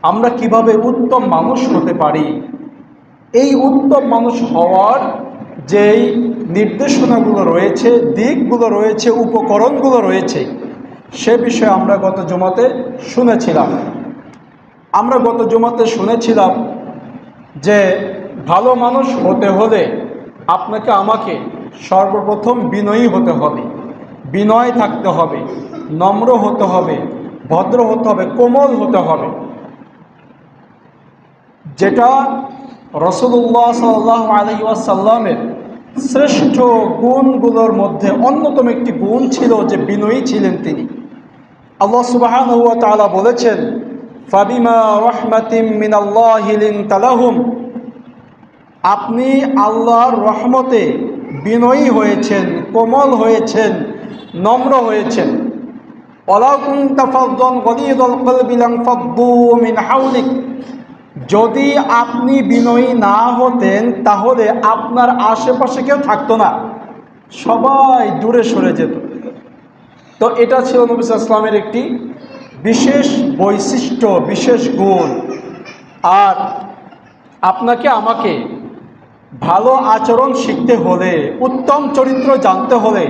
আমরা কিভাবে উত্তম মানুষ হতে পারি, এই উত্তম মানুষ হওয়ার যেই নির্দেশনাগুলো রয়েছে, দিকগুলো রয়েছে, উপকরণগুলো রয়েছে, সে বিষয়ে আমরা গত জুমাতে শুনেছিলাম। আমরা গত জুমাতে শুনেছিলাম যে ভালো মানুষ হতে হলে আপনাকে আমাকে সর্বপ্রথম বিনয়ী হতে হবে, বিনয় থাকতে হবে, নম্র হতে হবে, ভদ্র হতে হবে, কোমল হতে হবে। যেটা রাসূলুল্লাহ সাল্লাল্লাহু আলাইহি ওয়াসাল্লামের শ্রেষ্ঠ গুণগুলোর মধ্যে অন্যতম একটি গুণ ছিল যে বিনয়ী ছিলেন তিনি। আল্লাহ সুবহানাহু ওয়া তাআলা বলেছেন, ফাবিমা রাহমাতিম মিনাল্লাহি লিনতা লাহুম, আপনি আল্লাহর রহমতে বিনয়ী হয়েছেন, কোমল হয়েছেন, নম্র হয়েছেন। ওয়ালাউ কুনতা ফাযযান গলীযাল কলবি লানফাদ্দু মিন হাওলিক, যদি আপনি বিনয়ী না হতেন তাহলে আপনার আশেপাশে কেউ থাকতো না, সবাই দূরে সরে যেত। তো এটা ছিল নবী সাল্লাল্লাহু আলাইহি ওয়াসাল্লামের একটি বিশেষ বৈশিষ্ট্য, বিশেষ গুণ। আর আপনাকে আমাকে ভালো আচরণ শিখতে হলে, উত্তম চরিত্র জানতে হলে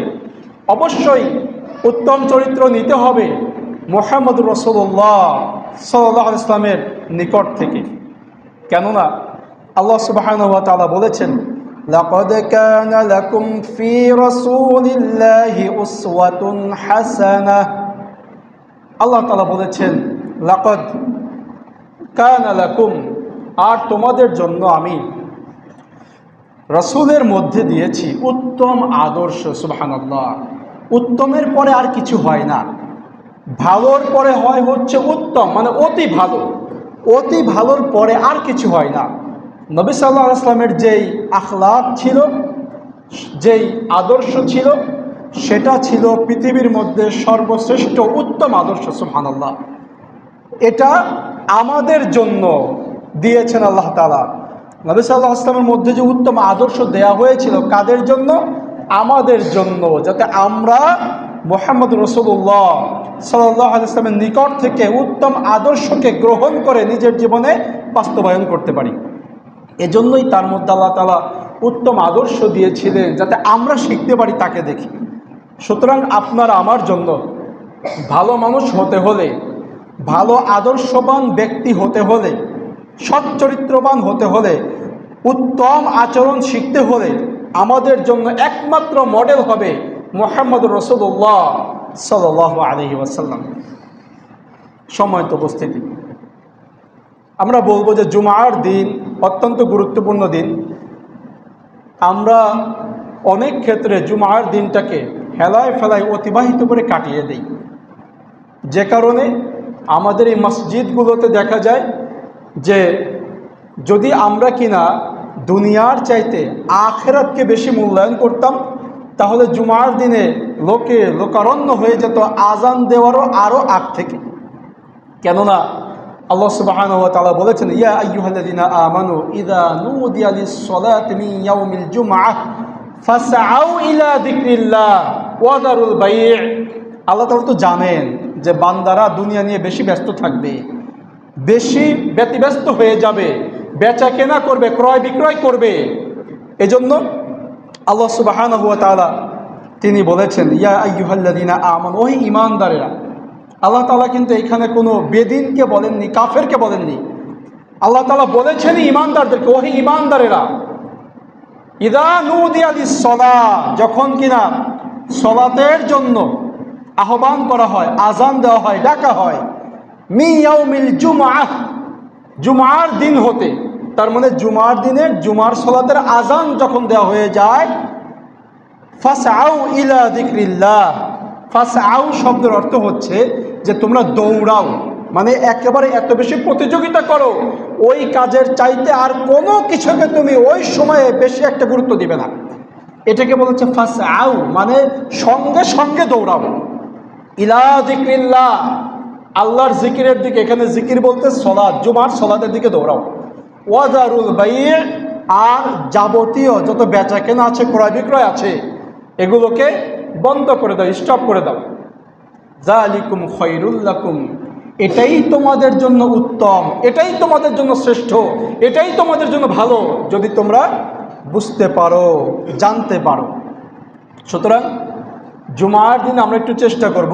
অবশ্যই উত্তম চরিত্র নিতে হবে মুহাম্মদুর রাসূলুল্লাহ সাল্লাল্লাহু আলাইহি ওয়াসাল্লামের নিকট থেকে। কেননা আল্লাহ সুবহানাহু ওয়া তাআলা বলেছেন, লাকাদ কানা লাকুম ফি রাসূলিল্লাহি উসওয়াতুন হাসানাহ। আল্লাহ তাআলা বলেছেন লাকাদ কানা লাকুম, আর তোমাদের জন্য আমি রাসূলের মধ্যে দিয়েছি উত্তম আদর্শ। সুবহানাল্লাহ, উত্তমের পরে আর কিছু হয় না, ভালোর পরে হয় হচ্ছে উত্তম, মানে অতি ভালো। অতি ভালোর পরে আর কিছু হয় না। নবী সাল্লাল্লাহু আলাইহি ওয়াসাল্লামের যেই আখলাক ছিল, যেই আদর্শ ছিল, সেটা ছিল পৃথিবীর মধ্যে সর্বশ্রেষ্ঠ উত্তম আদর্শ। সুবহানাল্লাহ, এটা আমাদের জন্য দিয়েছেন আল্লাহ তাআলা। নবী সাল্লাল্লাহু আলাইহি ওয়াসাল্লামের মধ্যে যে উত্তম আদর্শ দেয়া হয়েছিল, কাদের জন্য? আমাদের জন্য, যাতে আমরা মুহাম্মদ রাসূলুল্লাহ সাল্লাল্লাহু আলাইহি ওয়াসাল্লামের নিকট থেকে উত্তম আদর্শকে গ্রহণ করে নিজের জীবনে বাস্তবায়ন করতে পারি। এজন্যই তার মধ্যে আল্লাহ তাআলা উত্তম আদর্শ দিয়েছিলেন, যাতে আমরা শিখতে পারি তাকে দেখি। সুতরাং আপনার আমার জন্য ভালো মানুষ হতে হলে, ভালো আদর্শবান ব্যক্তি হতে হলে, সৎ চরিত্রবান হতে হলে, উত্তম আচরণ শিখতে হলে আমাদের জন্য একমাত্র মডেল হবে মুহাম্মদুর রাসূলুল্লাহ সাল্লাল্লাহু আলাইহি ওয়াসাল্লাম। সম্মানিত উপস্থিতি, আমরা বলবো যে জুমার দিন অত্যন্ত গুরুত্বপূর্ণ দিন। আমরা অনেক ক্ষেত্রে জুমার দিনটাকে হেলায় ফেলায় অতিবাহিত করে কাটিয়ে দিই, যে কারণে আমাদের এই মসজিদগুলোতে দেখা যায় যে যদি আমরা কিনা দুনিয়ার চাইতে আখিরাতকে বেশি মূল্যায়ন করতাম, তাহলে জুমার দিনে লোকারণ্য হয়ে যেত আজান দেওয়ারও আরও আগ থেকে। কেননা আল্লাহ সুবহানাহু ওয়া তাআলা বলেছেন, ইয়া আইয়ুহাল্লাযীনা আমানু ইযা নুদিয়া লিস-সালাতি মিন ইয়াউমিল জুমআহ ফাসআউ ইলা যিকরিল্লাহ ওয়া যারুল বাই'। আল্লাহ তাআলা তো জানেন যে বান্দারা দুনিয়া নিয়ে বেশি ব্যস্ত থাকবে, বেশি ব্যতিব্যস্ত হয়ে যাবে, বেচা কেনা করবে, ক্রয় বিক্রয় করবে। এজন্য আল্লাহ সুবহানাহু ওয়া তাআলা তিনি বলেছেন, ইয়া আইয়ুহাল্লাযীনা আমানু, ওহে ঈমানদারেরা। আল্লাহ তাআলা কিন্তু এখানে কোনো বেদিনকে বলেননি, কাফেরকে বলেননি। আল্লাহ তাআলা বলেছেন ঈমানদারদেরকে, ওহে ঈমানদারেরা। ইযা নুদিয়া লিস-সালাহ, যখন কিনা সালাতের জন্য আহ্বান করা হয়, আজান দেওয়া হয়, ডাকা হয়, মিন ইয়াউমিল জুমআহ, জুমার দিন হতে, তার মানে জুমার দিনের জুমার সালাতের আজান যখন দেওয়া হয়ে যায়, ফাসআউ ইলা যিকরিল্লাহ। ফাসআউ শব্দের অর্থ হচ্ছে যে তোমরা দৌড়াও, মানে একেবারে এত বেশি প্রতিযোগিতা করো, ওই কাজের চাইতে আর কোনো কিছুকে তুমি ওই সময়ে বেশি একটা গুরুত্ব দিবে না। এটাকে বলেছে ফাসআউ, মানে সঙ্গে সঙ্গে দৌড়াও। ইলা যিকরিল্লাহ, আল্লাহর জিকিরের দিকে। এখানে জিকির বলতে সালাত, জুমার সালাতের দিকে দৌড়াও। ওয়া যারুল বাই', আর যাবতীয় যত বেচা কেনা আছে, ক্রয় বিক্রয় আছে, এগুলোকে বন্ধ করে দাও, স্টপ করে দাও। যালিকুম খায়রুল লাকুম, এটাই তোমাদের জন্য উত্তম, এটাই তোমাদের জন্য শ্রেষ্ঠ, এটাই তোমাদের জন্য ভালো, যদি তোমরা বুঝতে পারো, জানতে পারো। সুতরাং জুমার দিন আমরা একটু চেষ্টা করব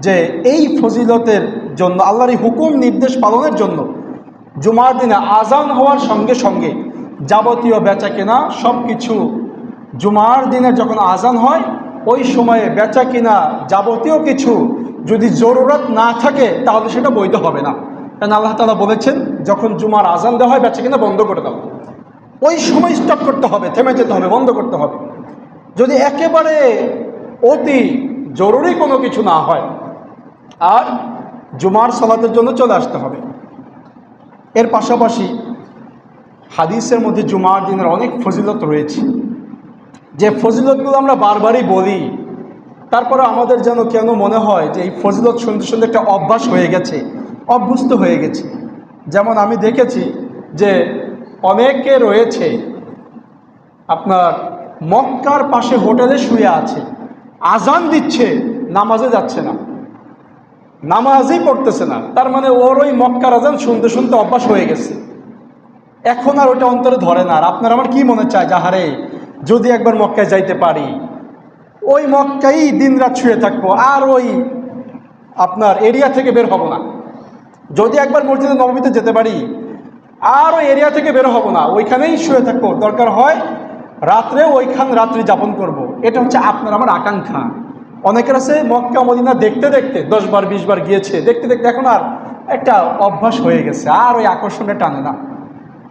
যে এই ফজিলতের জন্য, আল্লাহর এই হুকুম নির্দেশ পালনের জন্য জুমার দিনে আজান হওয়ার সঙ্গে সঙ্গে যাবতীয় বেচা কেনা সব কিছু, জুমার দিনে যখন আজান হয় ওই সময়ে বেচা কিনা যাবতীয় কিছু যদি জরুরত না থাকে তাহলে সেটা বৈধ হবে না। কারণ আল্লাহ তাআলা বলেছেন, যখন জুমার আজান দেওয়া হয় বেচা কিনা বন্ধ করে দাও, ওই সময় স্টপ করতে হবে, থেমে যেতে হবে, বন্ধ করতে হবে। যদি একেবারে অতি জরুরি কোনো কিছু না হয়, আর জুমার সালাতের জন্য চলে আসতে হবে। এর পাশাপাশি হাদিসের মধ্যে জুমার দিনের অনেক ফজিলত রয়েছে, যে ফজিলতগুলো আমরা বারবারই বলি, তারপরে আমাদের যেন কেন মনে হয় যে এই ফজিলত শুনতে শুনতে একটা অভ্যাস হয়ে গেছে, অভ্যস্ত হয়ে গেছে। যেমন আমি দেখেছি যে অনেকে রয়েছে আপনার মক্কার পাশে হোটেলে শুয়ে আছে, আজান দিচ্ছে, নামাজে যাচ্ছে না, নামাজই পড়তেছে না। তার মানে ওর ওই মক্কার আজান শুনতে শুনতে অভ্যাস হয়ে গেছে, এখন আর ওটা অন্তরে ধরে না। আর আপনার আমার কি মনে চায়, যাহারে যদি একবার মক্কায় যাইতে পারি, ওই মক্কাই দিনরাত শুয়ে থাকবো, আর ওই আপনার এরিয়া থেকে বের হব না। যদি একবার মসজিদে নববীতে যেতে পারি, আর ওই এরিয়া থেকে বের হব না, ওইখানেই শুয়ে থাকবো, দরকার হয় রাত্রে রাত্রি যাপন করব। এটা হচ্ছে আপনার আমার আকাঙ্ক্ষা। অনেকের আছে মক্কা মদিনা দেখতে দেখতে 10 বার 20 বার গিয়েছে, দেখতে দেখতে এখন আর একটা অভ্যাস হয়ে গেছে, আর ওই আকর্ষণে টানে না।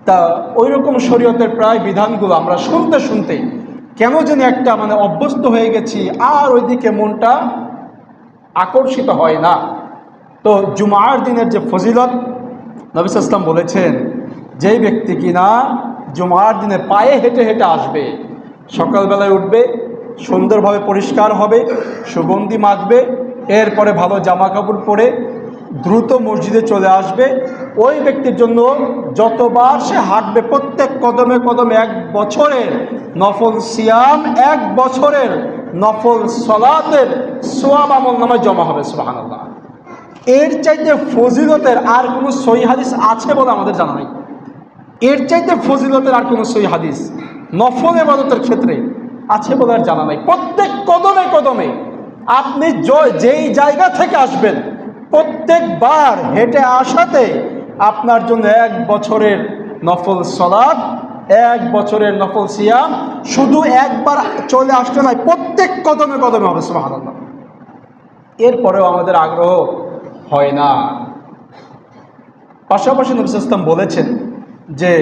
তা ওই রকম শরীয়তের প্রায় বিধানগুলো আমরা শুনতে শুনতে কেন যেন একটা মানে অভ্যস্ত হয়ে গেছি, আর ওইদিকে মনটা আকর্ষিত হয় না। তো জুমার দিনের যে ফজিলত, নবী সাল্লাল্লাহু আলাইহি ওয়াসাল্লাম বলেছেন, যেই ব্যক্তি কিনা জুমার দিনে পায়ে হেঁটে হেঁটে আসবে, সকালবেলায় উঠবে, সুন্দরভাবে পরিষ্কার হবে, সুগন্ধি মাখবে, এরপরে ভালো জামা কাপড় পরে দ্রুত মসজিদে চলে আসবে, ওই ব্যক্তির জন্য যতবার সে হাঁটবে প্রত্যেক কদমে কদমে 1 বছরের নফল সিয়াম, 1 বছরের নফল সলাতের সওয়াব আমলনামায় জমা হবে। সুবহানাল্লাহ। এর চাইতে ফজিলতের আর কোনো সহিহ হাদিস আছে বলে আমাদের জানা নেই। এর চাইতে ফজিলতের আর কোনো সহিহ হাদিস নফল ইবাদতের ক্ষেত্রে আছে বলে আর জানা নাই। প্রত্যেক কদমে কদমে আপনি যেই জায়গা থেকে আসবেন, প্রত্যেকবার হেঁটে আসাতে আপনার জন্য 1 বছরের নফল সালাত, 1 বছরের নফল সিয়াম, শুধু একবার চলে আসতে নয়, প্রত্যেক কদমে কদমে হবে। সুবহানাল্লাহ। এরপরেও আমাদের আগ্রহ হয় না। পাশাপাশি নবী সাল্লাল্লাহু আলাইহি ওয়াসাল্লাম বলেছেন যে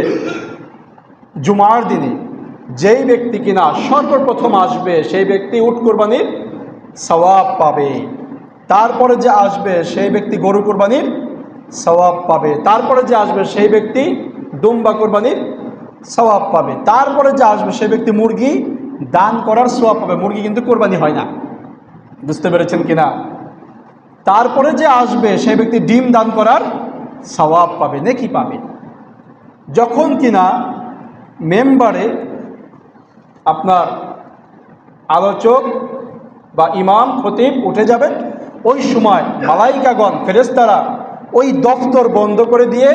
জুমার দিনে যেই ব্যক্তি কিনা সর্বপ্রথম আসবে সেই ব্যক্তি উট কোরবানির সওয়াব পাবে, তারপরে যে আসবে সেই ব্যক্তি গরু কোরবানির সওয়াব পাবে, তারপরে যে আসবে সেই ব্যক্তি দুম্বা কোরবানির সওয়াব পাবে, তারপরে যে আসবে সেই ব্যক্তি মুরগি দান করার সওয়াব পাবে। মুরগি কিন্তু কোরবানি হয় না, বুঝতে পেরেছেন কিনা? তারপরে যে আসবে সেই ব্যক্তি ডিম দান করার সওয়াব পাবে, নেকি পাবে। যখন কিনা মেম্বারে আপনার আলোচক বা ইমাম খতিব উঠে যাবেন, ওই সময় মালাইকাগণ ফেরেশতারা ওই দফতর বন্ধ করে দিয়ে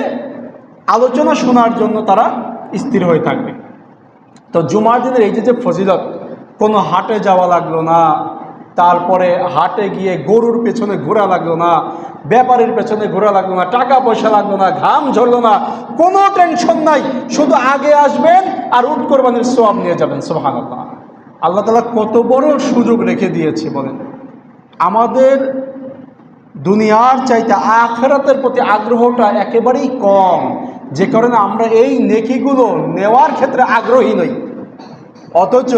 আলোচনা শোনার জন্য তারা স্থির হয়ে থাকবে। তো জুমার দিনের এই যে ফজিলত, কোনো হাটে যাওয়া লাগলো না, তারপরে হাটে গিয়ে গরুর পেছনে ঘোরা লাগলো না, ব্যাপারীর পেছনে ঘোরা লাগলো না, টাকা পয়সা লাগলো না, ঘাম ঝরলো না, কোনো টেনশন নাই, শুধু আগে আসবেন আর উট কোরবানির সওয়াব নিয়ে যাবেন। সুবহানাল্লাহ। আল্লাহ তাআলা কত বড় সুযোগ রেখে দিয়েছে বলেন। আমাদের দুনিয়ার চাইতে আখিরাতের প্রতি আগ্রহটা একেবারেই কম, যে কারণে আমরা এই নেকিগুলো নেওয়ার ক্ষেত্রে আগ্রহী নই। অথচ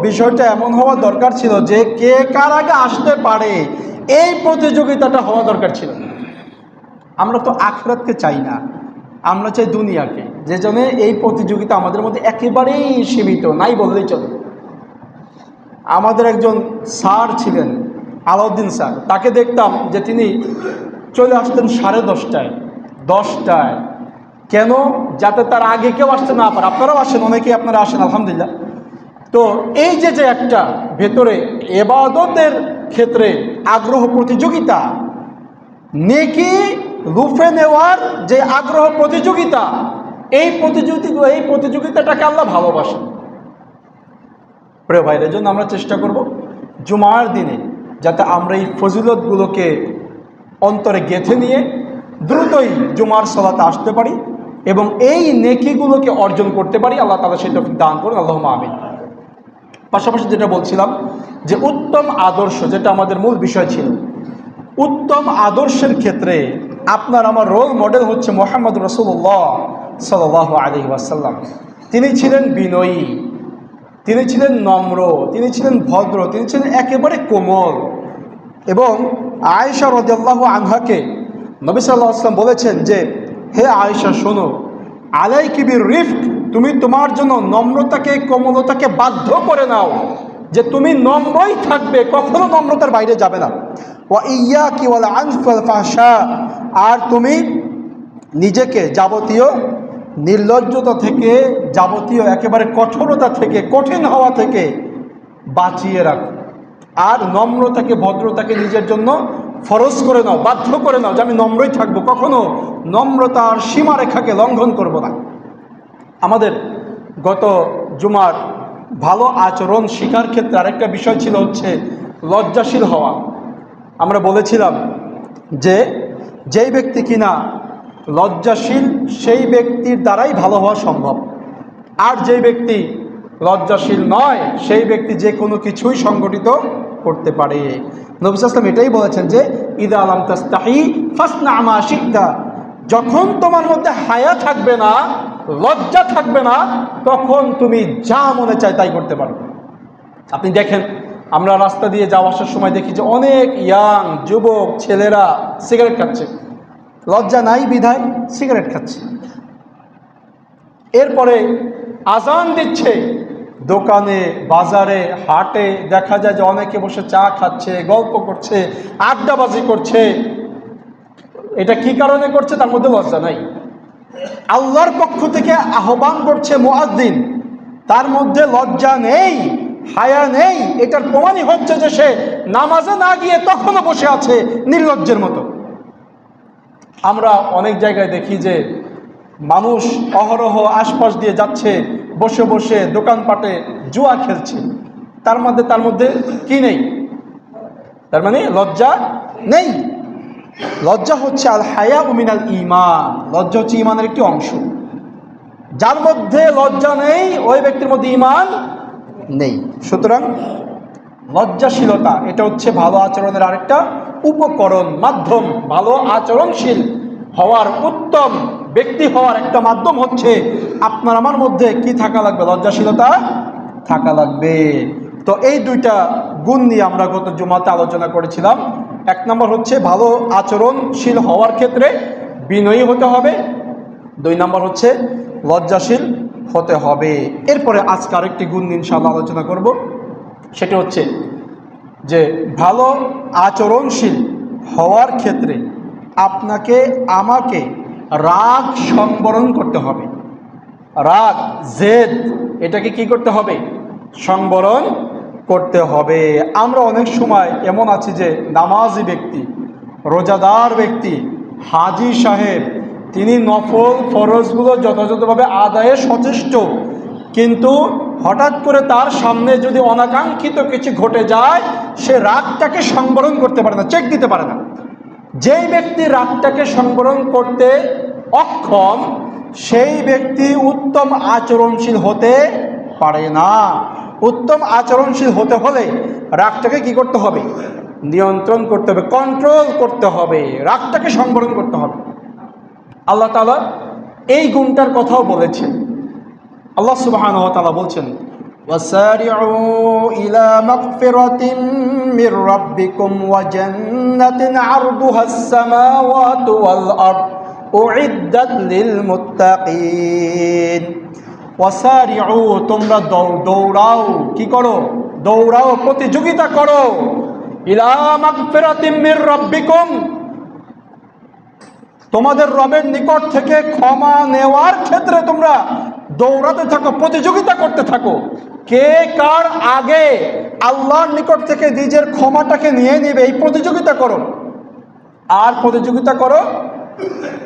বিষয়টা এমন হওয়া দরকার ছিল যে কে কার আগে আসতে পারে, এই প্রতিযোগিতাটা হওয়া দরকার ছিল। আমরা তো আখিরাতকে চাই না, আমরা চাই দুনিয়াকে, যে জন্য এই প্রতিযোগিতা আমাদের মধ্যে একেবারেই সীমিত, নাই বললেই চলে। আমাদের একজন স্যার ছিলেন, আলাউদ্দিন স্যার, তাকে দেখতাম যে তিনি চলে আসতেন 10:30টায়, 10টায়। কেন? যাতে তার আগে কেউ আসতে না পারে। আপনারাও আসেন, অনেকেই আপনারা আসেন, আলহামদুলিল্লাহ। তো এই যে একটা ভেতরে ইবাদতের ক্ষেত্রে আগ্রহ, প্রতিযোগিতা, নেকি রূপে নেওয়ার যে আগ্রহ, প্রতিযোগিতা, এই প্রতিযোগিতাটাকে আল্লাহ ভালোবাসেন। প্রিয় ভাইদের জন্য আমরা চেষ্টা করব জুমার দিনে যাতে আমরা এই ফজিলতগুলোকে অন্তরে গেঁথে নিয়ে দ্রুতই জুমার সালাতে আসতে পারি এবং এই নেকিগুলোকে অর্জন করতে পারি। আল্লাহ তাআলা সেটা দান করুন, আল্লাহুম্মা আমিন। পাশাপাশি যেটা বলছিলাম যে উত্তম আদর্শ, যেটা আমাদের মূল বিষয় ছিল, উত্তম আদর্শের ক্ষেত্রে আপনার আমার রোল মডেল হচ্ছে মুহাম্মদ রাসূলুল্লাহ সাল্লাল্লাহু আলাইহি ওয়াসাল্লাম। তিনি ছিলেন বিনয়ী, তিনি ছিলেন নম্র, তিনি ছিলেন ভদ্র, তিনি ছিলেন একেবারে কোমল। এবং আয়েশা রাদিয়াল্লাহু আনহাকে নবী সাল্লাল্লাহু আলাইহি ওয়াসাল্লাম বলেছেন যে, হে আয়েশা শোনো, আলাইকি বিরিফক, তুমি তোমার জন্য নম্রতাকে, কোমলতাকে বাধ্য করে নাও যে তুমি নম্রই থাকবে, কখনো নম্রতার বাইরে যাবে না। ওয়া ইয়াকি ওয়াল আনফ ওয়াল ফাহশা, আর তুমি নিজেকে যাবতীয় নির্লজ্জতা থেকে, যাবতীয় একেবারে কঠোরতা থেকে, কঠিন হওয়া থেকে বাঁচিয়ে রাখো। আর নম্রতাকে, ভদ্রতাকে নিজের জন্য ফরজ করে নাও, বাধ্য করে নাও যে আমি নম্রই থাকবো, কখনো নম্রতার সীমারেখাকে লঙ্ঘন করব না। আমাদের গত জুমার ভালো আচরণ শিখার ক্ষেত্রে আরেকটা বিষয় ছিল হচ্ছে লজ্জাশীল হওয়া। আমরা বলেছিলাম যে যেই ব্যক্তি কিনা লজ্জাশীল, সেই ব্যক্তির দ্বারাই ভালো হওয়া সম্ভব। আর যেই ব্যক্তি লজ্জাশীল নয়, সেই ব্যক্তি যে কোনো কিছুই সংগঠিত করতে পারে। নবী সাল্লাল্লাহু আলাইহি ওয়াসাল্লাম এটাই বলেছেন যে ইযা লাম তাস্তাহি ফাসনা মা শি'তা, যখন তোমার মধ্যে হায়া থাকবে না, লজ্জা থাকবে না, তখন তুমি যা মনে চায় তাই করতে পারো। আপনি দেখেন, আমরা রাস্তা দিয়ে যাওয়া আসার সময় দেখি যে অনেক ইয়াং যুবক ছেলেরা সিগারেট খাচ্ছে, লজ্জা নাই বিধায় সিগারেট খাচ্ছে। এরপরে আজান দিচ্ছে, দোকানে, বাজারে, হাটে দেখা যায় যে অনেকে বসে চা খাচ্ছে, গল্প করছে, আড্ডাবাজি করছে। এটা কি কারণে করছে? তার মধ্যে লজ্জা নাই। আল্লাহর পক্ষ থেকে আহ্বান করছে মুয়াজ্জিন, তার মধ্যে লজ্জা নেই, হায়া নেই। এটার প্রমাণই হচ্ছে যে সে নামাজে না গিয়ে তখনও বসে আছে নির্লজ্জের মতো। আমরা অনেক জায়গায় দেখি যে মানুষ অহরহ আশপাশ দিয়ে যাচ্ছে, বসে বসে দোকানপাটে জুয়া খেলছে, তার মধ্যে কি নেই? তার মানে লজ্জা নেই। লজ্জা হচ্ছে আল হায়া মিনাল ঈমান, লজ্জা হচ্ছে ঈমানের একটি অংশ। যার মধ্যে লজ্জা নেই, ওই ব্যক্তির মধ্যে ঈমান নেই। সুতরাং লজ্জাশীলতা এটা হচ্ছে ভালো আচরণের আরেকটা উপকরণ, মাধ্যম। ভালো আচরণশীল হওয়ার, উত্তম ব্যক্তি হওয়ার একটা মাধ্যম হচ্ছে আপনার আমার মধ্যে কি থাকা লাগবে? লজ্জাশীলতা থাকা লাগবে। তো এই দুইটা গুণ নিয়ে আমরা গত জুমাতে আলোচনা করেছিলাম। এক নম্বর হচ্ছে ভালো আচরণশীল হওয়ার ক্ষেত্রে বিনয়ী হতে হবে, দুই নম্বর হচ্ছে লজ্জাশীল হতে হবে। এরপরে আজকে আরেকটি গুণ ইনশাআল্লাহ আলোচনা করব, সেটা হচ্ছে যে ভালো আচরণশীল হওয়ার ক্ষেত্রে আপনাকে আমাকে রাগ সংবরণ করতে হবে। রাগ, জেদ, এটাকে কি করতে হবে? সংবরণ করতে হবে। আমরা অনেক সময় এমন আছি যে নামাজি ব্যক্তি, রোজাদার ব্যক্তি, হাজি সাহেব, তিনি নফল ফরজগুলো যথাযথভাবে আদায়ে সচেষ্ট, কিন্তু হঠাৎ করে তার সামনে যদি অনাকাঙ্ক্ষিত কিছু ঘটে যায়, সে রাগটাকে সংবরণ করতে পারে না, চেক দিতে পারে না। যেই ব্যক্তি রাগটাকে সংবরণ করতে অক্ষম, সেই ব্যক্তি উত্তম আচরণশীল হতে পারে না। উত্তম আচরণশীল হতে হলে রাগটাকে কি করতে হবে? নিয়ন্ত্রণ করতে হবে, কন্ট্রোল করতে হবে, রাগটাকে সংবরণ করতে হবে। আল্লাহ তাআলা এই গুণটার কথাও বলেছেন। আল্লাহ সুবহানাহু ওয়া তাআলা বলছেন, ওয়াসারিউ ইলা মাগফিরাতিন মির রাব্বিকুম ওয়া জান্নাতিন আরদুহাস সামাওয়াতু ওয়াল আরদ উইদ্দাত লিল মুত্তাকিন। ওয়াসারিউ, তোমরা দৌড়াও, কি করো? দৌড়াও, প্রতিযোগিতা করো। ইলা মাগফিরাতিন মির রাব্বিকুম, তোমাদের রবের নিকট থেকে ক্ষমা নেওয়ার ক্ষেত্রে তোমরা দৌড়াতে থাকো, প্রতিযোগিতা করতে থাকো। কে কার আগে আল্লাহর নিকট থেকে নিজের ক্ষমাটাকে নিয়ে নেবে, এই প্রতিযোগিতা করো। আর প্রতিযোগিতা করো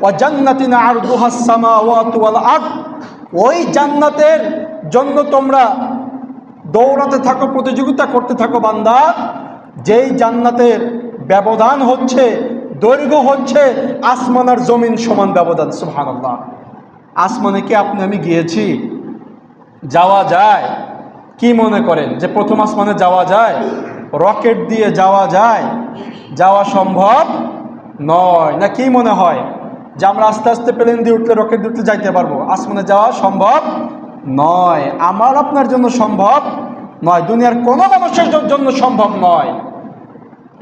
ওয়াজান্নাতিন আরদুহাস সামাওয়াতু ওয়াল আরদ, ওই জান্নাতের জন্য তোমরা দৌড়াতে থাকো, প্রতিযোগিতা করতে থাকো বান্দা, যেই জান্নাতের ব্যবধান হচ্ছে, দৈর্ঘ্য হচ্ছে আসমান আর জমিন সমান ব্যবধান। সুবহানাল্লাহ। আসমানে কি আপনি আমি গিয়েছি? যাওয়া যায়? কি মনে করেন যে প্রথম আসমানে যাওয়া যায়? রকেট দিয়ে যাওয়া যায়? যাওয়া সম্ভব নয়। না কি মনে হয় যে আমরা আস্তে আস্তে প্লেন দিয়ে উঠলে, রকেট দিয়ে উঠলে যাইতে পারবো? আসমানে যাওয়া সম্ভব নয়, আমার আপনার জন্য সম্ভব নয়, দুনিয়ার কোনো মানুষের জন্য সম্ভব নয়।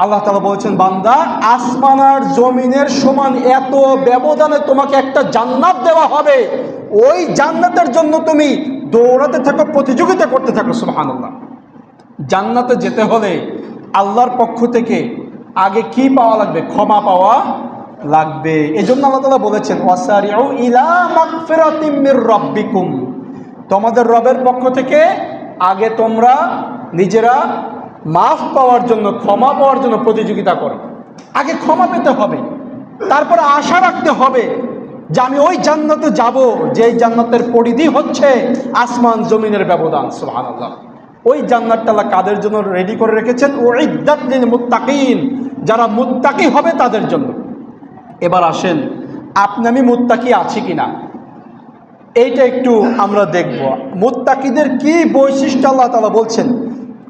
আল্লাহ তাআলা বলছেন, বান্দা আসমান আর জমিনের সমান এত ব্যবধানে তোমাকে একটা জান্নাত দেওয়া হবে, ওই জান্নাতের জন্য তুমি দৌড়াতে থাকো, প্রতিযোগিতা করতে থাকো। সুবহানাল্লাহ। জান্নাতে যেতে হলে আল্লাহর পক্ষ থেকে আগে কি পাওয়া লাগবে? ক্ষমা পাওয়া লাগবে। এজন্য আল্লাহ তাআলা বলেছেন, ওয়াসারিউ ইলা মাগফিরাতিম মির রাব্বিকুম, তোমাদের রবের পক্ষ থেকে আগে তোমরা নিজেরা মাফ পাওয়ার জন্য, ক্ষমা পাওয়ার জন্য প্রতিযোগিতা করো। আগে ক্ষমা পেতে হবে, তারপরে আশা রাখতে হবে যে আমি ওই জান্নাতে যাব, যেই জান্নাতের পরিধি হচ্ছে আসমান জমিনের ব্যবধান। সুবহানাল্লাহ। ওই জান্নাতটা আল্লাহ কাদের জন্য রেডি করে রেখেছেন? উইদ্দাত লিল মুত্তাকিন, যারা মুত্তাকি হবে তাদের জন্য। এবার আসেন, আপনি আমি মুত্তাকি আছি কিনা এইটা একটু আমরা দেখব। মুত্তাকিদের কি বৈশিষ্ট্য আল্লাহ তাআলা বলছেন?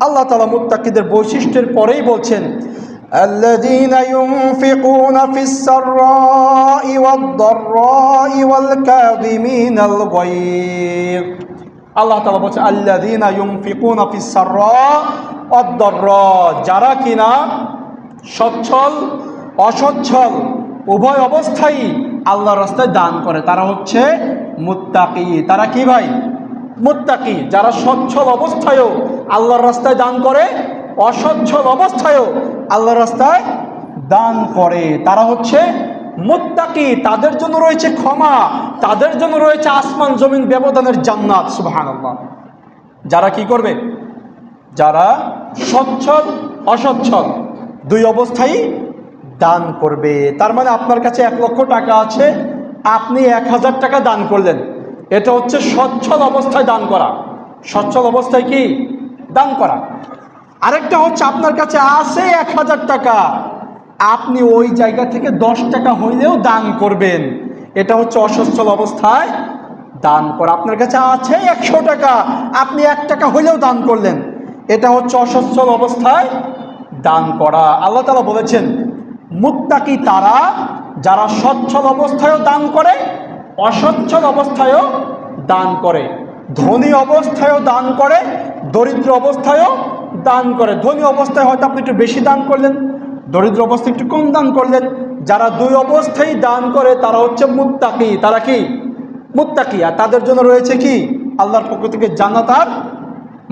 আল্লাহ তাআলা মুত্তাকিদের বৈশিষ্ট্যের পরেই বলছেন, আল্লাযীনা ইউনফিকুনা ফিস সাররাই ওয়াদ দাররাই ওয়াল কাযিমিনাল গায়য। আল্লাহ তাআলা বলছেন, আল্লাযীনা ইউনফিকুনা ফিস সাররা ওয়াদ দাররা, যারা কিনা সচ্ছল অসচ্ছল উভয় অবস্থায় আল্লাহর রাস্তায় দান করে, তারা হচ্ছে মুত্তাকি। তারা কি ভাই? মুত্তাকি। যারা সচ্ছল অবস্থায়ও আল্লাহর রাস্তায় দান করে, অসচ্ছল অবস্থায়ও আল্লাহর রাস্তায় দান করে, তারা হচ্ছে মুত্তাকি। তাদের জন্য রয়েছে ক্ষমা, তাদের জন্য রয়েছে আসমান জমিন ব্যবধানের জান্নাত। সুবহানাল্লাহ। যারা কি করবে? যারা সচ্ছল অসচ্ছল দুই অবস্থায় দান করবে। তার মানে আপনার কাছে 1 লক্ষ টাকা আছে, আপনি 1000 টাকা দান করলেন, এটা হচ্ছে সচ্ছল অবস্থায় দান করা। সচ্ছল অবস্থায় কি দান করা। আরেকটা হচ্ছে আপনার কাছে আছে 1000 টাকা, আপনি ওই জায়গা থেকে 10 টাকা হইলেও দান করবেন, এটা হচ্ছে অসচ্ছল অবস্থায় দান করা। আপনার কাছে আছে 100 টাকা, আপনি 1 টাকা হইলেও দান করলেন, এটা হচ্ছে অসচ্ছল অবস্থায় দান করা। আল্লাহ তাআলা বলেছেন, মুত্তাকি তারা যারা সচ্ছল অবস্থায়ও দান করে, অসচ্ছল অবস্থায়ও দান করে, ধনী অবস্থায়ও দান করে, দরিদ্র অবস্থায়ও দান করে। ধনী অবস্থায় হয়তো আপনি একটু বেশি দান করলেন, দরিদ্র অবস্থায় একটু কম দান করলেন। যারা দুই অবস্থায় দান করে তারা হচ্ছে মুত্তাকি। তারা কি? মুত্তাকি। আর তাদের জন্য রয়েছে কি? আল্লাহর পক্ষ থেকে জান্নাত আর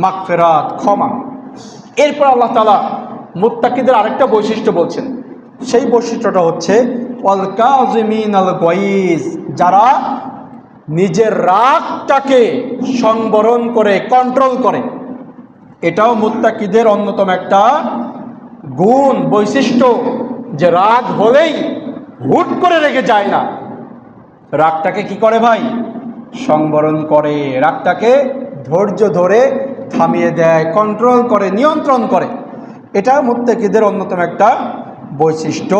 মাগফিরাত, ক্ষমা। এরপর আল্লাহ তাআলা মুত্তাকিদের আরেকটা বৈশিষ্ট্য বলছেন, সেই বৈশিষ্ট্যটা হচ্ছে ওয়াল কাযিমিনাল গায়জ, যারা নিজের রাগটাকে সংবরণ করে, কন্ট্রোল করে। এটাও মুত্তাকিদের অন্যতম একটা গুণ, বৈশিষ্ট্য, যে রাগ হলেই হুট করে রেগে যায় না, রাগটাকে কি করে ভাই? সংবরণ করে, রাগটাকে ধৈর্য ধরে থামিয়ে দেয়, কন্ট্রোল করে, নিয়ন্ত্রণ করে। এটা মুত্তাকিদের অন্যতম একটা বৈশিষ্ট্য।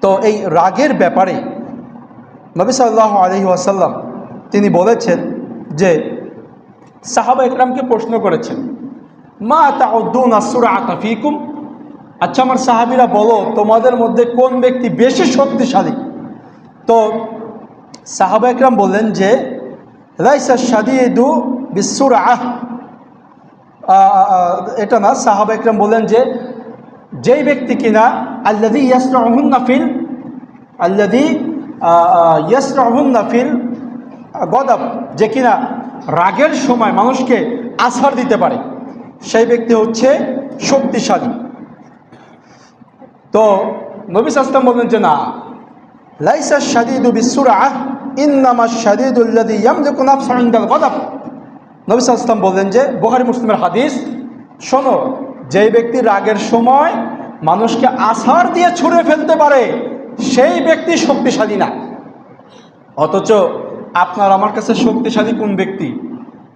তো এই রাগের ব্যাপারে নবী সাল্লাল্লাহু আলাইহি ওয়াসাল্লাম তিনি বলেছেন যে সাহাবা ইকরামকে প্রশ্ন করেছেন, মা তাউদ্দুনা সুরআতা ফীকুম, আচ্ছা আমার সাহাবীরা বলো তোমাদের মধ্যে কোন ব্যক্তি বেশি শক্তিশালী? তো সাহাবা ইকরাম বললেন যে লাইসা শাদীদু বিসুরআহ, এটা না। সাহাবা ইকরাম বললেন যে যেই ব্যক্তি কিনা আল্লাযী ইয়াসরাউহুন্না ফিল গদব, যে কিনা রাগের সময় মানুষকে আছাড় দিতে পারে, সেই ব্যক্তি হচ্ছে শক্তিশালী। তো নবী সাল্লাল্লাহু আলাইহি ওয়াসাল্লাম বললেন যে না, লাইসা শাদীদু বিসুরআহ ইন্নামা শাদীদু আল্লাযী ইয়ামলিকু নাফসাহু ইনদাল গদব। নবী সাল্লাল্লাহু আলাইহি ওয়াসাল্লাম বললেন যে, বুখারী মুসলিমের হাদিস, শোনো, যেই ব্যক্তি রাগের সময় মানুষকে আছাড় দিয়ে ছুঁড়ে ফেলতে পারে, সেই ব্যক্তি শক্তিশালী না। অথচ আপনার আমার কাছে শক্তিশালী কোন ব্যক্তি?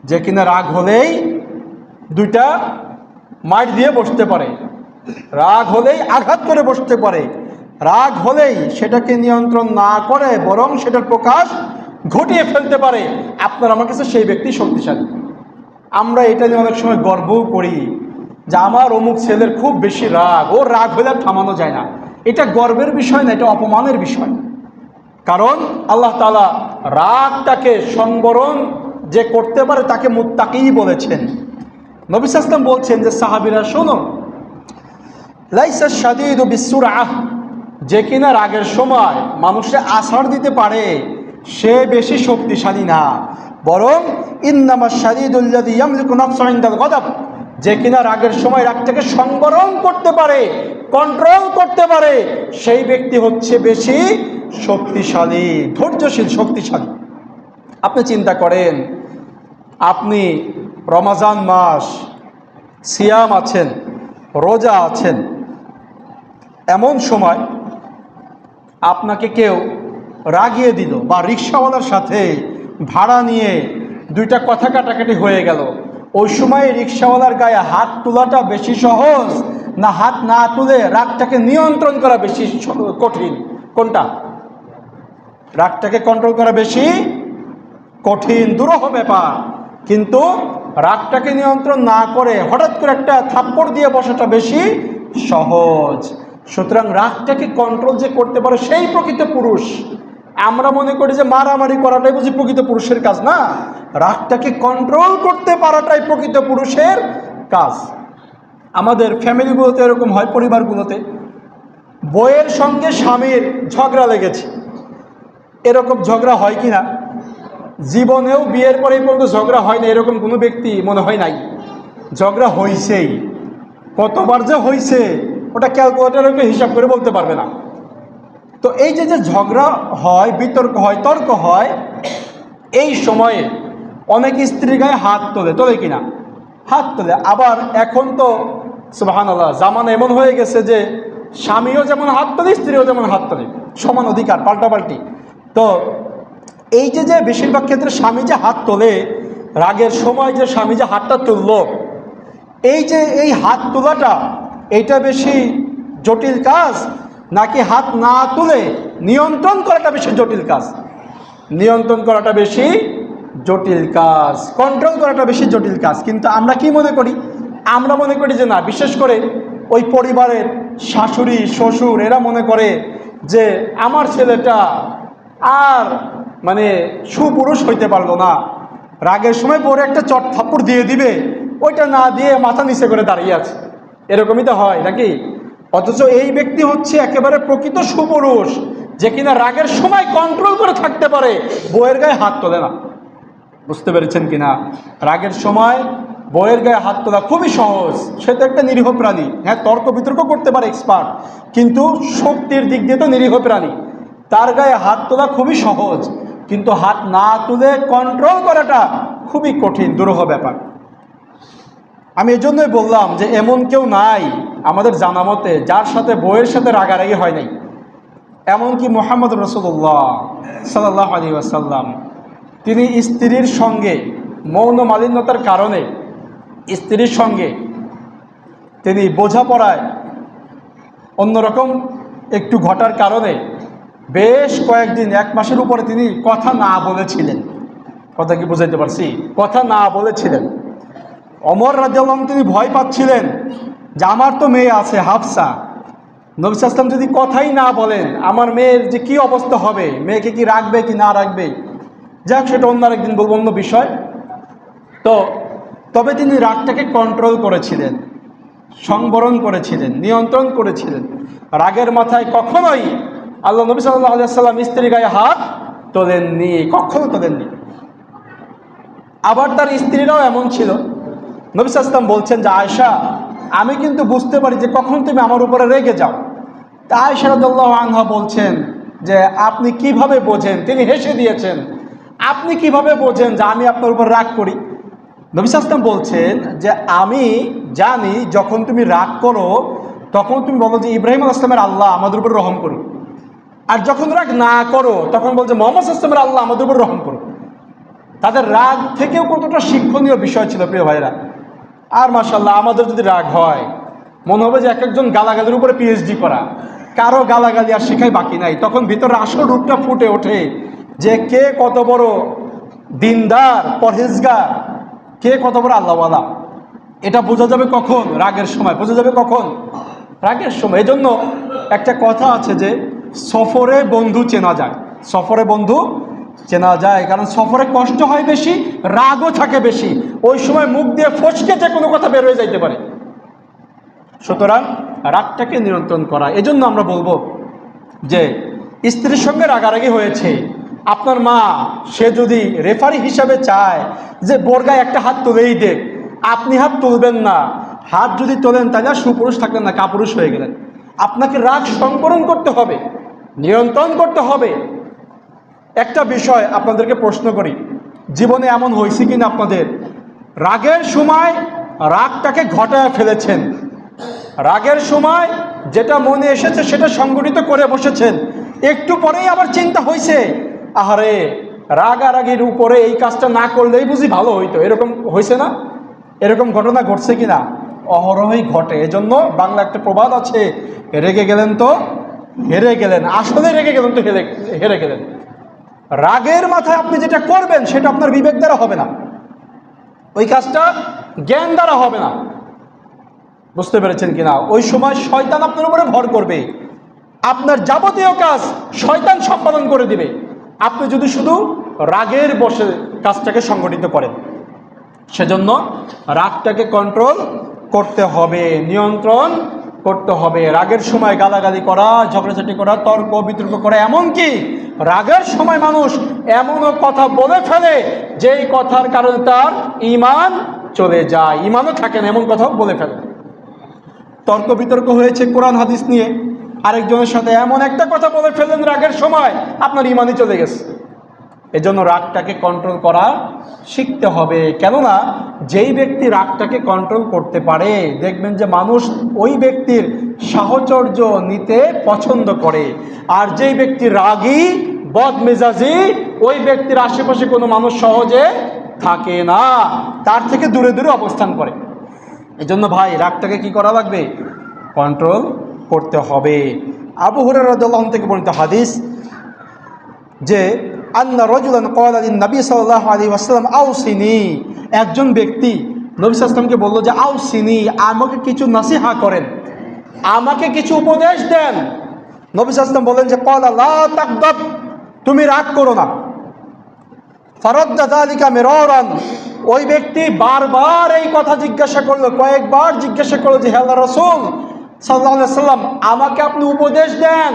যে কিনা রাগ হলেই দুইটা মার দিয়ে বসতে পারে, রাগ হলেই আঘাত করে বসতে পারে, রাগ হলেই সেটাকে নিয়ন্ত্রণ না করে বরং সেটার প্রকাশ ঘটিয়ে ফেলতে পারে। আপনার আমার কাছে সেই ব্যক্তি শক্তিশালী। আমরা এটা নিয়ে অনেক সময় গর্বও করি যে আমার অমুক ছেলের খুব বেশি রাগ, ওর রাগ হলে আর থামানো যায় না। এটা গর্বের বিষয় না, এটা অপমানের বিষয়। কারণ আল্লাহ তাআলা রাগটাকে সংবরণ যে করতে পারে তাকে মুত্তাকী বলেছেন। নবী সাল্লাল্লাহু আলাইহি ওয়াসাল্লাম বলছেন যে সাহাবীরা শোনো, লাইসা শাদীদু বিসসুরআহ, যে কিনা রাগের সময় মানুষে আছাড় দিতে পারে সে বেশি শক্তিশালী না, বরং ইন্নামাশ শাদীদুল্লাযী ইয়ামলিকু নাফসাহু ইনদাল গযব, যে কিনা রাগের সময় রাগটাকে সংবরণ করতে পারে, কন্ট্রোল করতে পারে, সেই ব্যক্তি হচ্ছে বেশি শক্তিশালী, ধৈর্যশীল, শক্তিশালী। আপনি চিন্তা করেন, আপনি রমজান মাস সিয়াম আছেন, রোজা আছেন, এমন সময় আপনাকে কেউ রাগিয়ে দিল বা রিক্সাওয়ালার সাথে ভাড়া নিয়ে দুইটা কথা কাটাকাটি হয়ে গেল, ওই সময় রিক্সাওয়ালার গায়ে হাত তোলাটা বেশি সহজ না হাত না তুলে রাগটাকে নিয়ন্ত্রণ করা বেশি কঠিন? কোনটা? রাগটাকে কন্ট্রোল করা বেশি কঠিন, দুরূহ ব্যাপার। কিন্তু রাগটাকে নিয়ন্ত্রণ না করে হঠাৎ করে একটা থাপ্পড় দিয়ে বসাটা বেশি সহজ। সুতরাং রাগটাকে কন্ট্রোল যে করতে পারে সেই প্রকৃত পুরুষ। আমরা মনে করি যে মারামারি করাটাই বুঝি প্রকৃত পুরুষের কাজ, না, রাগটাকে কন্ট্রোল করতে পারাটাই প্রকৃত পুরুষের কাজ। আমাদের ফ্যামিলিগুলোতে এরকম হয়, পরিবারগুলোতে বউয়ের সঙ্গে স্বামীর ঝগড়া লেগেছে, এরকম ঝগড়া হয় কি না? জীবনেও বিয়ের পরে পর্যন্ত ঝগড়া হয় না এরকম কোনো ব্যক্তি মনে হয় নাই। ঝগড়া হয়েছেই, কতবার যে হয়েছে ওটা ক্যালকুলেটরকে হিসাব করে বলতে পারবে না। তো এই যে ঝগড়া হয়, বিতর্ক হয়, তর্ক হয়, এই সময়ে অনেক স্ত্রীর গায়ে হাত তোলে কিনা? হাত তোলে। আবার এখন তো সুবহানাল্লাহ জামানা এমন হয়ে গেছে যে স্বামীও যেমন হাত তোলে, স্ত্রীও যেমন হাত তোলে, সমান অধিকার, পাল্টাপাল্টি। তো এই যে বেশিরভাগ ক্ষেত্রে স্বামী যে হাত তোলে, রাগের সময় যে স্বামী যে হাতটা তুলল, এই হাত তোলাটা এইটা বেশি জটিল কাজ নাকি হাত না তুলে নিয়ন্ত্রণ করাটা বেশি জটিল কাজ? নিয়ন্ত্রণ করাটা বেশি জটিল কাজ, কন্ট্রোল করাটা বেশি জটিল কাজ। কিন্তু আমরা কি মনে করি? আমরা মনে করি যে না, বিশেষ করে ওই পরিবারের শাশুড়ি শ্বশুর এরা মনে করে যে আমার ছেলেটা আর মানে সুপুরুষ হইতে পারলো না, রাগের সময় পরে একটা চট থাপ্পড় দিয়ে দিবে, ওইটা না দিয়ে মাথা নিচে করে দাঁড়িয়ে আছে। এরকমই তো হয় নাকি? অথচ এই ব্যক্তি হচ্ছে একেবারে প্রকৃত সুপুরুষ, যে কিনা রাগের সময় কন্ট্রোল করে থাকতে পারে, বউয়ের গায়ে হাত তোলে না। বুঝতে পেরেছেন কিনা? রাগের সময় বউয়ের গায়ে হাত তোলা খুবই সহজ। সে তো একটা নিরীহ প্রাণী, হ্যাঁ তর্ক বিতর্ক করতে পারে এক্সপার্ট, কিন্তু শক্তির দিক দিয়ে তো নিরীহ প্রাণী। তার গায়ে হাত তোলা খুবই সহজ, কিন্তু হাত না তুলে কন্ট্রোল করাটা খুবই কঠিন, দুরূহ ব্যাপার। আমি এজন্যই বললাম যে এমন কেউ নাই আমাদের জানা মতে যার সাথে বউয়ের সাথে রাগারাগি হয় নাই। এমনকি মুহাম্মদ রাসূলুল্লাহ সাল্লাল্লাহু আলাইহি ওয়াসাল্লাম তিনি স্ত্রীর সঙ্গে মৌন মালিন্যতার কারণে স্ত্রীর সঙ্গে তিনি বোঝাপড়ায় অন্যরকম একটু ঘটার কারণে বেশ কয়েকদিন, 1 মাসের উপরে তিনি কথা না বলেছিলেন। কথা কি বুঝাইতে পারছি? কথা না বলেছিলেন। ওমর রাদিয়াল্লাহু আনহু তিনি ভয় পাচ্ছিলেন যে আমার তো মেয়ে আছে হাফসা, নবী সাল্লাল্লাহু আলাইহি ওয়াসাল্লাম যদি কথাই না বলেন আমার মেয়ের যে কি অবস্থা হবে, মেয়েকে কি রাখবে কি না রাখবে, যাক সেটা অন্য আরেকদিন বলবো, অন্য বিষয়। তো তবে তিনি রাগটাকে কন্ট্রোল করেছিলেন, সংবরণ করেছিলেন, নিয়ন্ত্রণ করেছিলেন। রাগের মাথায় কখনোই আল্লাহ নবী সাল্লাল্লাহু আলাইহি ওয়াসাল্লাম স্ত্রীর গায়ে হাত তোলেননি, কখনো তোলেননি। আবার তার স্ত্রীরাও এমন ছিল। নবী সাল্লাল্লাহু আলাইহি ওয়াসাল্লাম বলছেন যে আয়েশা, আমি কিন্তু বুঝতে পারি যে কখন তুমি আমার উপরে রেগে যাও। তা আয়েশা রাদিয়াল্লাহু আনহা বলছেন যে আপনি কিভাবে বোঝেন? তিনি হেসে দিয়েছেন, আপনি কিভাবে বোঝেন যে আমি আপনার উপর রাগ করি? নবী সাল্লাল্লাহু আলাইহি ওয়াসাল্লাম বলছেন যে আমি জানি যখন তুমি রাগ করো তখন তুমি বলো যে ইব্রাহিম আলাইহিস সালামের আল্লাহ আমাদের উপর রহম করুন। আর যখন রাগ না করো তখন বলছে মোহাম্মদ সাল্লাল্লাহু আলাইহি ওয়াসাল্লামের আল্লাহ আমাদের উপর রহম করুন। তাদের রাগ থেকেও কতটা শিক্ষণীয় বিষয় ছিল প্রিয় ভাইরা। আর মাশাআল্লাহ আমাদের যদি রাগ হয় মনে হবে যে এক একজন গালাগালির উপরে পিএইচডি করা, কারো গালাগালি আর শেখাই বাকি নাই। তখন ভিতরে আসল রূপটা ফুটে ওঠে যে কে কত বড় দিনদার পরহেজগার, কে কত বড় আল্লাহওয়ালা। এটা বোঝা যাবে কখন? রাগের সময়। বোঝা যাবে কখন? রাগের সময়। এজন্য একটা কথা আছে যে সফরে বন্ধু চেনা যায়, সফরে বন্ধু চেনা যায়। কারণ সফরে কষ্ট হয় বেশি, রাগও থাকে বেশি, ওই সময় মুখ দিয়ে ফসকে যে কোনো কথা বের হয়ে যাইতে পারে। সুতরাং রাগটাকে নিয়ন্ত্রণ করা। এজন্য আমরা বলবো যে স্ত্রীর সঙ্গে রাগারাগি হয়েছে, আপনার মা সে যদি রেফারি হিসাবে চায় যে বোরগায় একটা হাত তুলেই দেখ, আপনি হাত তুলবেন না। হাত যদি তোলেন তাহলে আর সুপুরুষ থাকলেন না, কাপুরুষ হয়ে গেলেন। আপনাকে রাগ সংবরণ করতে হবে, নিয়ন্ত্রণ করতে হবে। একটা বিষয় আপনাদেরকে প্রশ্ন করি, জীবনে এমন হয়েছে কিনা আপনাদের রাগের সময় রাগটাকে ঘটায় ফেলেছেন, রাগের সময় যেটা মনে এসেছে সেটা সংগঠিত করে বসেছেন, একটু পরেই আবার চিন্তা হয়েছে আহারে রাগারাগির উপরে এই কাজটা না করলেই বুঝি ভালো হইতো, এরকম হয়েছে না? এরকম ঘটনা ঘটছে কিনা? অহরহই ঘটে। এজন্য বাংলা একটা প্রবাদ আছে, রেগে গেলেন তো হেরে গেলেন। আসলে রেগে গেলেন তো হেরে গেলেন। রাগের মাথায় আপনি যেটা করবেন সেটা আপনার বিবেক দ্বারা হবে না, ওই কাজটা জ্ঞান দ্বারা হবে না। বুঝতে পেরেছেন কিনা? ওই সময় শয়তান আপনার উপরে ভর করবে, আপনার যাবতীয় কাজ শয়তান সম্পাদন করে দিবে, আপনি যদি শুধু রাগের বসে কাজটাকে সংগঠিত করেন। সেজন্য রাগটাকে কন্ট্রোল করতে হবে, নিয়ন্ত্রণ করতে হবে। রাগের সময় গালাগালি করা, ঝগড়াঝাটি করা, তর্ক বিতর্ক করা, এমনকি রাগের সময় মানুষ এমনও কথা বলে ফেলে যেই কথার কারণে তার ঈমান চলে যায়, ঈমানও থাকে না, এমন কথাও বলে ফেলে। তর্ক বিতর্ক হয়েছে কোরআন হাদিস নিয়ে, আরেকজনের সাথে এমন একটা কথা বলে ফেলেন রাগের সময় আপনার ঈমানই চলে গেছে। এজন্য রাগটাকে কন্ট্রোল করা শিখতে হবে। কেননা যেই ব্যক্তি রাগটাকে কন্ট্রোল করতে পারে দেখবেন যে মানুষ ওই ব্যক্তির সাহচর্য নিতে পছন্দ করে। আর যেই ব্যক্তি রাগী বদমেজাজি, ওই ব্যক্তির আশেপাশে কোনো মানুষ সহজে থাকে না, তার থেকে দূরে দূরে অবস্থান করে। এজন্য ভাই রাগটাকে কি করা লাগবে? কন্ট্রোল করতে হবে। আবু হুরায়রা রাদিয়াল্লাহু আনহু থেকে বর্ণিত হাদিস যে আন্না রাজুলান ক্বালা লিন নবী সাল্লাল্লাহু আলাইহি ওয়াসাল্লাম আউসিনি, একজন ব্যক্তি নবী সাল্লাল্লাহু আলাইহি ওয়াসাল্লামকে বলল যে আউসিনি, আমাকে কিছু নসিহা করেন, আমাকে কিছু উপদেশ দেন। নবী সাল্লাল্লাহু আলাইহি ওয়াসাল্লাম বলেন যে ক্বালা লা তাগদাব, তুমি রাগ করো না। ফারাদ্দা যালিকা মিরারান, ওই ব্যক্তি বারবার এই কথা জিজ্ঞাসা করলো, কয়েকবার জিজ্ঞাসা করলো যে হে আল্লাহর রাসূল সাল্লাল্লাহু আলাইহি ওয়াসাল্লাম, আমাকে আপনি উপদেশ দেন,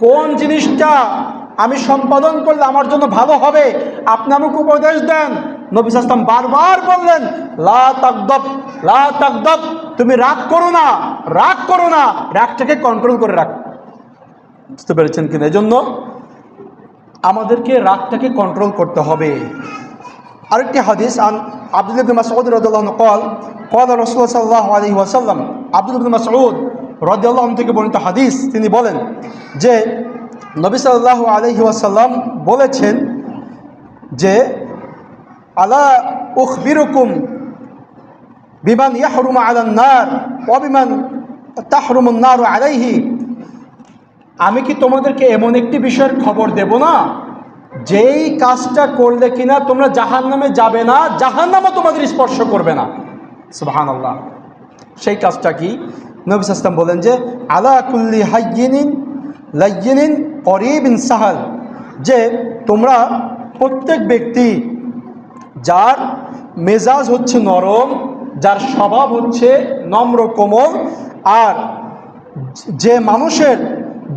কোন জিনিসটা আমি সম্পাদন করলে আমার জন্য ভালো হবে, আপনি আমাকে উপদেশ দেন। নবী সাল্লাল্লাহু আলাইহি ওয়াসাল্লাম বারবার বললেন লা তাগদাব, লা তাগদাব, তুমি রাগ করো না, রাগ করো না, রাগটাকে কন্ট্রোল করে রাখো। বুঝতে পেরেছেন কিনা? এজন্য আমাদেরকে রাগটাকে কন্ট্রোল করতে হবে। আরেকটি হাদিস আন আব্দুল্লাহ ইবনে মাসউদ রাদিয়াল্লাহু আনহু قال قال رسول الله صلى الله عليه وسلم, আব্দুল্লাহ ইবনে মাসউদ রাদিয়াল্লাহু আনহু থেকে বর্ণিত হাদিস, তিনি বলেন যে নবী সাল্লাল্লাহু আলাইহি ওয়াসাল্লাম বলেছেন যে আলা উখবিরুকুম বিমান ইয়াহরুমু আলান নার ওয়া বিমান তাহরুমুন নারু আলাইহি, আমি কি তোমাদেরকে এমন একটি বিষয়ের খবর দেব না যেই কাজটা করলে কিনা তোমরা জাহান্নামে যাবে না, জাহান্নামও তোমাদের স্পর্শ করবে না। সুবহানাল্লাহ। সেই কাজটা কি? নবী সাল্লাল্লাহু আলাইহি ওয়াসাল্লাম বলেন যে আলা কুল্লি হায়্যিনিন লায়্যিনিন করিবিন সাহাল, যে তোমরা প্রত্যেক ব্যক্তি যার মেজাজ হচ্ছে নরম, যার স্বভাব হচ্ছে নম্র কোমল, আর যে মানুষের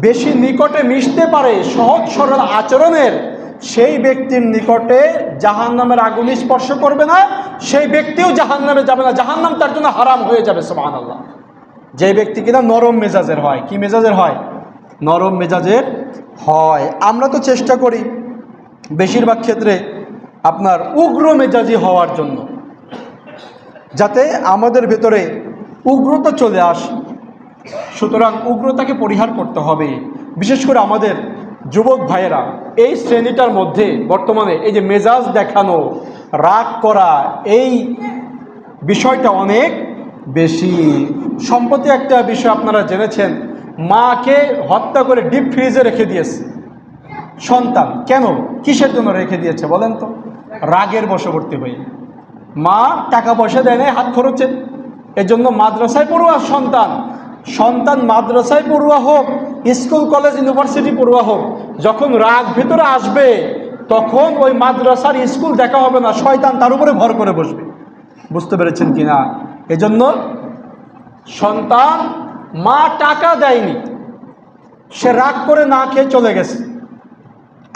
বেশি নিকটে মিশতে পারে, সহজ সরল আচরণের, সেই ব্যক্তির নিকটে জাহান্নামের আগুন স্পর্শ করবে না, সেই ব্যক্তিও জাহান্নামে যাবে না, জাহান্নাম তার জন্য হারাম হয়ে যাবে। সুবহানাল্লাহ। যে ব্যক্তি কিনা নরম মেজাজের হয়। কি মেজাজের হয়? নরম মেজাজের হয়। আমরা তো চেষ্টা করি বেশিরভাগ ক্ষেত্রে আপনার উগ্র মেজাজি হওয়ার জন্য, যাতে আমাদের ভেতরে উগ্রতা চলে আসে। সুতরাং উগ্রতাকে পরিহার করতে হবে। বিশেষ করে আমাদের যুবক ভাইয়েরা এই শ্রেণীটার মধ্যে বর্তমানে এই যে মেজাজ দেখানো, রাগ করা, এই বিষয়টা অনেক বেশি। সম্প্রতি একটা বিষয় আপনারা জেনেছেন, মাকে হত্যা করে ডিপ ফ্রিজে রেখে দিয়েছে সন্তান। কেন, কিসের জন্য রেখে দিয়েছে বলেন তো? রাগের বশবর্তী হয়ে। মা টাকা পয়সা দেয় নাই হাত খরচে, এজন্য মাদ্রাসায় পড়ুয়া সন্তান মাদ্রাসায় পড়ুয়া হোক, স্কুল কলেজ ইউনিভার্সিটি পড়ুয়া হোক, যখন রাগ ভিতরে আসবে তখন ওই মাদ্রাসার স্কুল দেখা হবে না, শয়তান তার উপরে ভর করে বসবে। বুঝতে পেরেছেন কিনা? এজন্য সন্তান, মা টাকা দেয়নি, সে রাগ করে না খেয়ে চলে গেছে,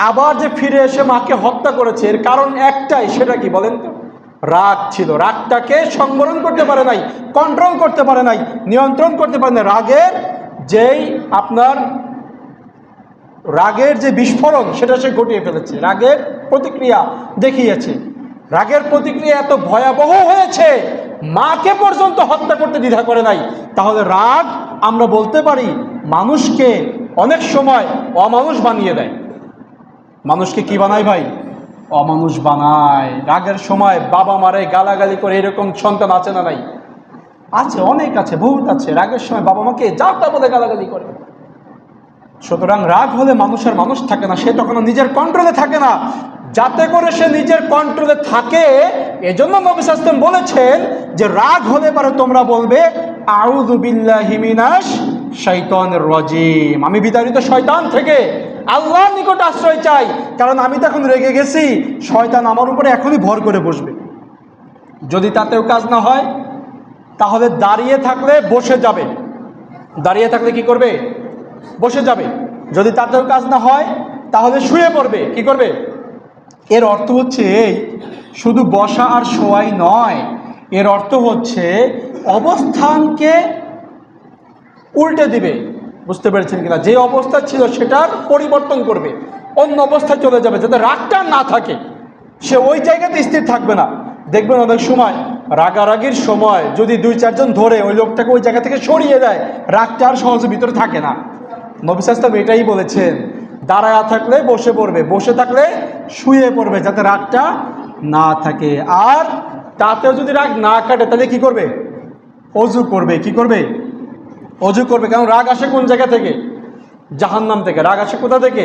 আবার যে ফিরে এসে মাকে হত্যা করেছে, এর কারণ একটাই, সেটা কি বলেন তো? রাগ ছিল। রাগটাকে সংবরণ করতে পারে নাই, কন্ট্রোল করতে পারে নাই, নিয়ন্ত্রণ করতে পারে নাই। রাগের যে বিস্ফোরণ সেটা সে ঘটিয়ে ফেলেছে, রাগের প্রতিক্রিয়া দেখিয়েছে। রাগের প্রতিক্রিয়া এত ভয়াবহ হয়েছে, মাকে পর্যন্ত হত্যা করতে দ্বিধা করে নাই। তাহলে রাগ, আমরা বলতে পারি, মানুষকে অনেক সময় অমানুষ বানিয়ে দেয়। মানুষকে কি বানায় ভাই? অমানুষ বানায়। রাগের সময় বাবা মারে গালাগালি করে, এরকম সন্তান আছে না নাই? আছে, অনেক আছে, বহুত আছে। রাগের সময় বাবা মাকে যা তা বলে গালাগালি করে। সুতরাং রাগ হলে মানুষের মানুষ থাকে না, সে তখন নিজের কন্ট্রোলে থাকে না। যাতে করে সে নিজের কন্ট্রোলে থাকে, এজন্য নবী সাল্লাল্লাহু আলাইহি ওয়াসাল্লাম বলেছেন যে রাগ হলে পরে তোমরা বলবে আউযু বিল্লাহি মিনাশ শাইতানির রাজিম, আমি বিতাড়িত শয়তান থেকে আল্লাহর নিকট আশ্রয় চাই, কারণ আমি তো এখন রেগে গেছি, শয়তান আমার উপরে এখনই ভর করে বসবে। যদি তাতেও কাজ না হয়, তাহলে দাঁড়িয়ে থাকলে বসে যাবে। দাঁড়িয়ে থাকলে কি করবে? বসে যাবে। যদি তাতেও কাজ না হয়, তাহলে শুয়ে পড়বে। কি করবে? এর অর্থ হচ্ছে এই, শুধু বসা আর শোয়াই নয়, এর অর্থ হচ্ছে অবস্থানকে উল্টে দিবে। বুঝতে পেরেছেন কিনা? যে অবস্থা ছিল সেটার পরিবর্তন করবে, অন্য অবস্থায় চলে যাবে, যাতে রাগটা না থাকে, সে ওই জায়গাতে স্থির থাকবে না। দেখবেন অনেক সময় রাগারাগির সময় যদি 2-4 জন ধরে ওই লোকটাকে ওই জায়গা থেকে সরিয়ে দেয়, রাগটা আর সহজে ভিতরে থাকে না। নবী সাল্লাল্লাহু আলাইহি ওয়াসাল্লাম এটাই বলেছেন, দাঁড়ায়া থাকলে বসে পড়বে, বসে থাকলে শুয়ে পড়বে, যাতে রাগটা না থাকে। আর তাতেও যদি রাগ না কাটে, তাহলে কি করবে? অজু করবে। কি করবে? অজু করবে। কারণ রাগ আসে কোন জায়গা থেকে? জাহান্নাম থেকে। রাগ আসে কোথা থেকে?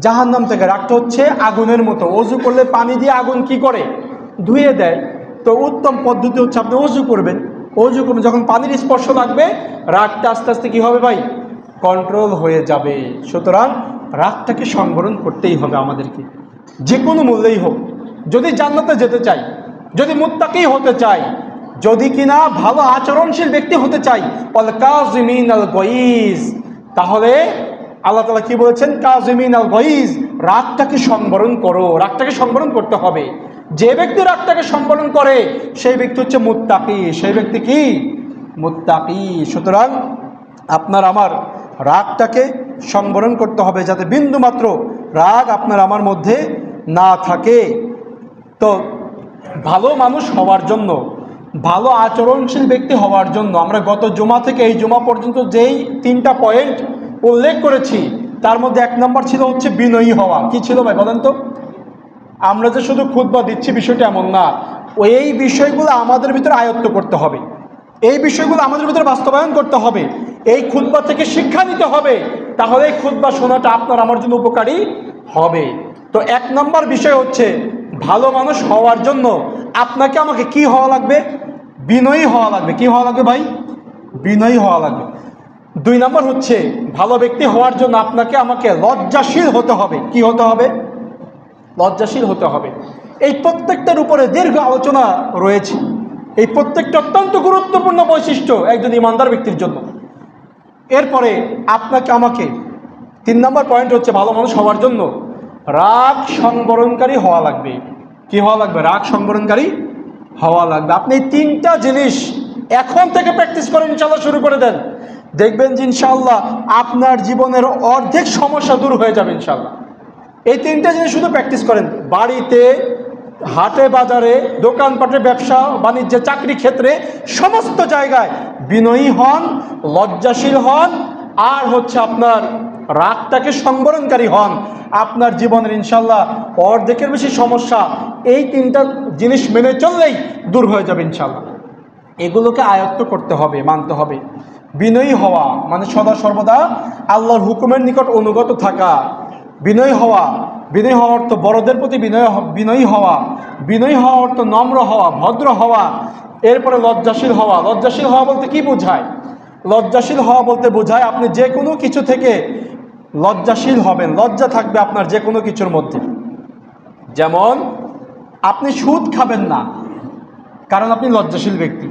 জাহান্নাম থেকে। রাগটা হচ্ছে আগুনের মতো, অজু করলে পানি দিয়ে আগুন কি করে? ধুয়ে দেয়। তো উত্তম পদ্ধতি হচ্ছে আপনি অজু করবেন। অজু করবেন, যখন পানির স্পর্শ লাগবে, রাগটা আস্তে আস্তে কি হবে ভাই? কন্ট্রোল হয়ে যাবে। সুতরাং রাগটাকে সংবরণ করতেই হবে আমাদেরকে, যে কোনো মূল্যেই হোক। যদি জান্নাতে যেতে চাই, যদি মুত্তাকি হতে চাই, যদি কিনা ভালো আচরণশীল ব্যক্তি হতে চাই, ওয়াল কাযিমিন আল গাইজ, তাহলে আল্লাহ তাআলা কি বলেছেন? কাযিমিন আল গাইজ, রাগটাকে সংবরণ করো। রাগটাকে সংবরণ করতে হবে। যে ব্যক্তি রাগটাকে সংবরণ করে, সেই ব্যক্তি হচ্ছে মুত্তাকি। সেই ব্যক্তি কি? মুত্তাকি। সুতরাং আপনার আমার রাগটাকে সংবরণ করতে হবে, যাতে বিন্দুমাত্র রাগ আপনার আমার মধ্যে না থাকে। তো ভালো মানুষ হওয়ার জন্য, ভালো আচরণশীল ব্যক্তি হওয়ার জন্য আমরা গত জুমা থেকে এই জুমা পর্যন্ত যেই 3টা পয়েন্ট উল্লেখ করেছি, তার মধ্যে 1 নম্বর ছিল হচ্ছে বিনয়ী হওয়া। কি ছিল ভাই বলেন তো? আমরা যে শুধু খুতবা দিচ্ছি বিষয়টা এমন না, এই বিষয়গুলো আমাদের ভিতরে আয়ত্ত করতে হবে, এই বিষয়গুলো আমাদের ভিতরে বাস্তবায়ন করতে হবে, এই খুতবা থেকে শিক্ষা নিতে হবে, তাহলে এই খুতবা শোনাটা আপনার আমার জন্য উপকারী হবে। তো 1 নম্বর বিষয় হচ্ছে, ভালো মানুষ হওয়ার জন্য আপনাকে আমাকে কি হওয়া লাগবে? বিনয়ী হওয়া লাগবে। কি হওয়া লাগবে ভাই? বিনয়ী হওয়া লাগবে। 2 নম্বর হচ্ছে, ভালো ব্যক্তি হওয়ার জন্য আপনাকে আমাকে লজ্জাশীল হতে হবে। কি হতে হবে? লজ্জাশীল হতে হবে। এই প্রত্যেকটার উপরে দীর্ঘ আলোচনা রয়েছে। এই প্রত্যেকটা অত্যন্ত গুরুত্বপূর্ণ বৈশিষ্ট্য একজন ইমানদার ব্যক্তির জন্য। এরপরে আপনাকে আমাকে 3 নম্বর পয়েন্ট হচ্ছে, ভালো মানুষ হওয়ার জন্য রাগ সংবরণকারী হওয়া লাগবে। কি হওয়া লাগবে? রাগ সংবরণকারী হওয়া লাগবে। আপনি এই 3টা জিনিস এখন থেকে প্র্যাকটিস করেন, ইনশাআল্লাহ শুরু করে দেন, দেখবেন যে ইনশাআল্লাহ আপনার জীবনের অর্ধেক সমস্যা দূর হয়ে যাবে ইনশাআল্লাহ। এই 3টা জিনিস শুধু প্র্যাকটিস করেন, বাড়িতে, হাটে বাজারে, দোকানপাটে, ব্যবসা বাণিজ্যে, চাকরি ক্ষেত্রে, সমস্ত জায়গায় বিনয়ী হন, লজ্জাশীল হন, আর হচ্ছে আপনার রাগটাকে সংবরণকারী হন। আপনার জীবনের ইনশাল্লাহ অর্ধেকের বেশি সমস্যা এই তিনটা জিনিস মেনে চললেই দূর হয়ে যাবে ইনশাল্লাহ। এগুলোকে আয়ত্ত করতে হবে, মানতে হবে। বিনয়ী হওয়া মানে সদা সর্বদা আল্লাহর হুকুমের নিকট অনুগত থাকা। বিনয়ী হওয়া, বিনয়ী হওয়া অর্থ বড়দের প্রতি বিনয়ী হওয়া, বিনয়ী হওয়া অর্থ নম্র হওয়া, ভদ্র হওয়া। এরপরে লজ্জাশীল হওয়া। লজ্জাশীল হওয়া বলতে কি বোঝায়? লজ্জাশীল হওয়া বলতে বোঝায় আপনি যে কোনো কিছু থেকে লজ্জাশীল হবেন, লজ্জা থাকবে আপনার যে কোনো কিছুর মধ্যে। যেমন আপনি সুদ খাবেন না, কারণ আপনি লজ্জাশীল ব্যক্তি।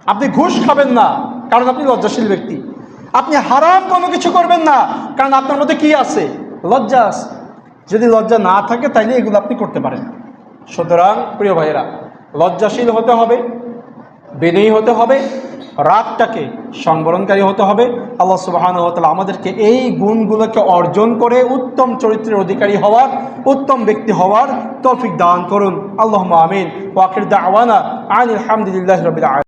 আপনি ঘুষ খাবেন না, কারণ আপনি লজ্জাশীল ব্যক্তি। আপনি হারাম কোনো কিছু করবেন না, কারণ আপনার মধ্যে কি আছে? লজ্জা আছে। যদি লজ্জা না থাকে তাইলে এগুলো আপনি করতে পারেন। সুতরাং প্রিয় ভাইয়েরা, লজ্জাশীল হতে হবে, বিনয়ী হতে হবে, রাগটাকে সংবরণকারী হতে হবে। আল্লাহ সুবহানাহু ওয়া তাআলা আমাদেরকে এই গুণগুলোকে অর্জন করে উত্তম চরিত্রের অধিকারী হওয়ার, উত্তম ব্যক্তি হওয়ার তৌফিক দান করুন। আল্লাহুম্মা আমিন। ওয়া আখির দাওয়ানা আনিল হামদুলিল্লাহি রাব্বিল আলামিন।